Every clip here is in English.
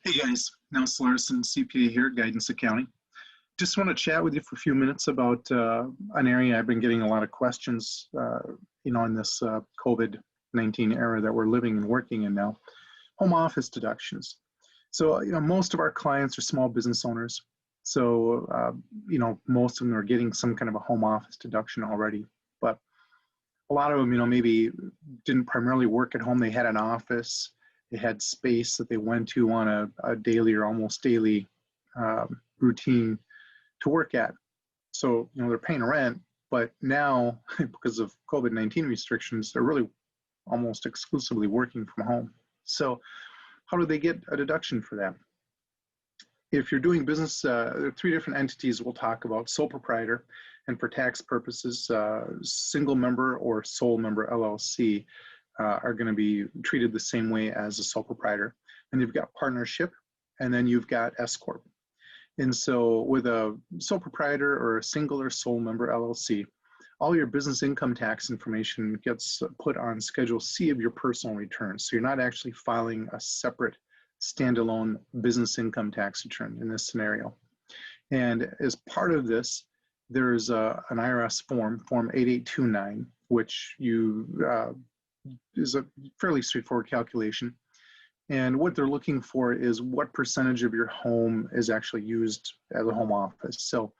Hey guys, Nelson Larson, CPA here at Guidance Accounting. Just want to chat with you for a few minutes about an area I've been getting a lot of questions, in this COVID-19 era that we're living and working in now. Home office deductions. So, most of our clients are small business owners. So, most of them are getting some kind of a home office deduction already. But a lot of them, maybe didn't primarily work at home. They had an office. They had space that they went to on a daily or almost daily routine to work at. So, they're paying rent, but now because of COVID-19 restrictions, they're really almost exclusively working from home. So how do they get a deduction for that? If you're doing business, there are three different entities we'll talk about: sole proprietor, and for tax purposes, single member or sole member LLC. Are going to be treated the same way as a sole proprietor. And you've got partnership, and then you've got S Corp. And so with a sole proprietor or a single or sole member LLC, all your business income tax information gets put on Schedule C of your personal return. So you're not actually filing a separate standalone business income tax return in this scenario. And as part of this, there's an IRS form, Form 8829, which is a fairly straightforward calculation. And what they're looking for is what percentage of your home is actually used as a home office. So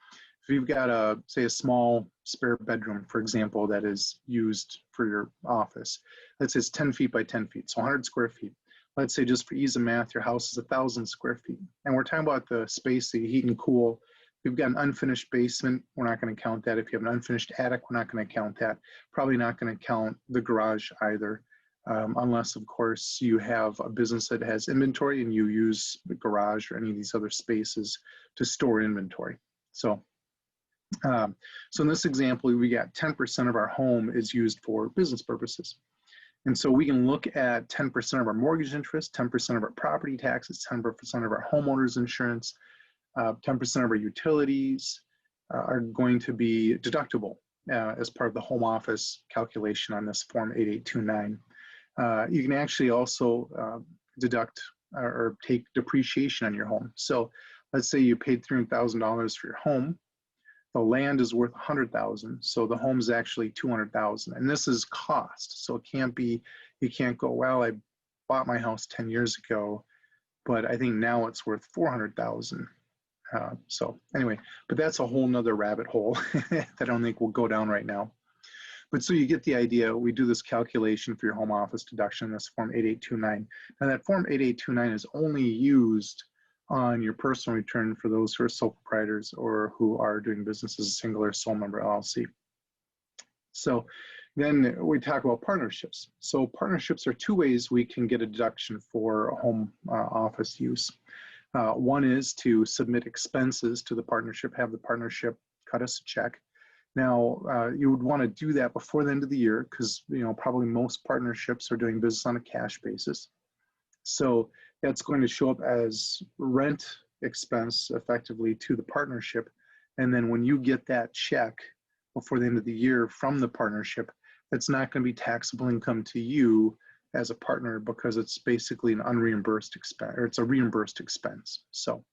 if you've got say a small spare bedroom, for example, that is used for your office, let's say it's 10 feet by 10 feet, so 100 square feet. Let's say, just for ease of math, your house is 1,000 square feet. And we're talking about the space that you heat and cool. If you've got an unfinished basement, we're not going to count that. If you have an unfinished attic, we're not going to count that. Probably not going to count the garage either. Unless, of course, you have a business that has inventory and you use the garage or any of these other spaces to store inventory. So in this example, we got 10% of our home is used for business purposes. And so we can look at 10% of our mortgage interest, 10% of our property taxes, 10% of our homeowner's insurance, 10% of our utilities are going to be deductible as part of the home office calculation on this Form 8829. You can actually also deduct or take depreciation on your home. So let's say you paid $300,000 for your home. The land is worth $100,000, so the home is actually $200,000. And this is cost. So it can't be, you can't go, well, I bought my house 10 years ago, but I think now it's worth $400,000. So anyway, but that's a whole nother rabbit hole that I don't think we'll go down right now. But so you get the idea. We do this calculation for your home office deduction, this Form 8829. Now that Form 8829 is only used on your personal return for those who are sole proprietors or who are doing business as a single or sole member LLC. So then we talk about partnerships. So partnerships are two ways we can get a deduction for home office use. One is to submit expenses to the partnership, have the partnership cut us a check. Now, you would want to do that before the end of the year because, probably most partnerships are doing business on a cash basis. So that's going to show up as rent expense effectively to the partnership. And then when you get that check before the end of the year from the partnership, that's not going to be taxable income to you as a partner because it's basically an unreimbursed expense, or it's a reimbursed expense. So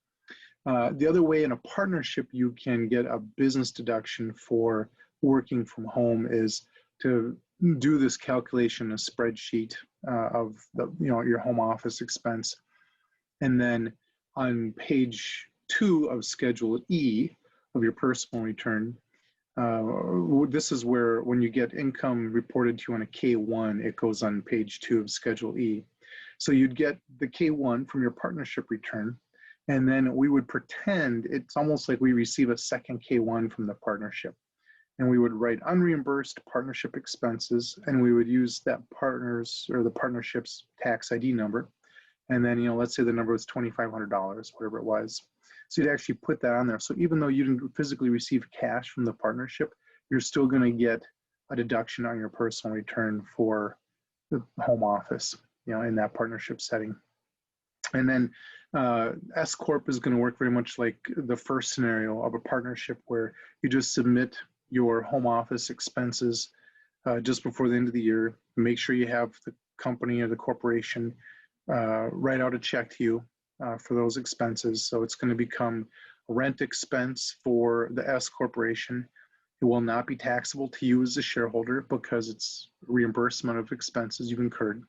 the other way in a partnership you can get a business deduction for working from home is to do this calculation, a spreadsheet of the, your home office expense. And then on page 2 of Schedule E of your personal return, this is where when you get income reported to you on a K1, it goes on page 2 of Schedule E. So you'd get the K1 from your partnership return. And then we would pretend it's almost like we receive a second K1 from the partnership. And we would write unreimbursed partnership expenses, and we would use that partner's or the partnership's tax ID number. And then, let's say the number was $2,500, whatever it was. So you'd actually put that on there. So even though you didn't physically receive cash from the partnership, you're still going to get a deduction on your personal return for the home office, in that partnership setting. And then S Corp is going to work very much like the first scenario of a partnership where you just submit your home office expenses just before the end of the year. Make sure you have the company or the corporation write out a check to you. for those expenses. So it's going to become a rent expense for the S corporation. It will not be taxable to you as a shareholder because it's reimbursement of expenses you've incurred.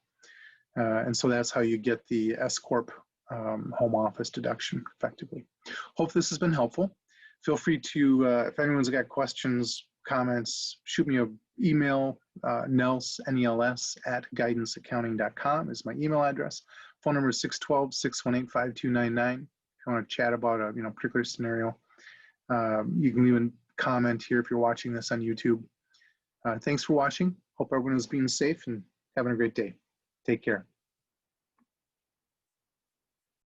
And so that's how you get the S Corp home office deduction effectively. Hope this has been helpful. Feel free to, if anyone's got questions, comments, shoot me an email. Nels, N-E-L-S, @guidanceaccounting.com is my email address. Phone number is 612-618-5299. If you want to chat about a particular scenario, you can even comment here if you're watching this on YouTube. Thanks for watching. Hope everyone is being safe and having a great day. Take care.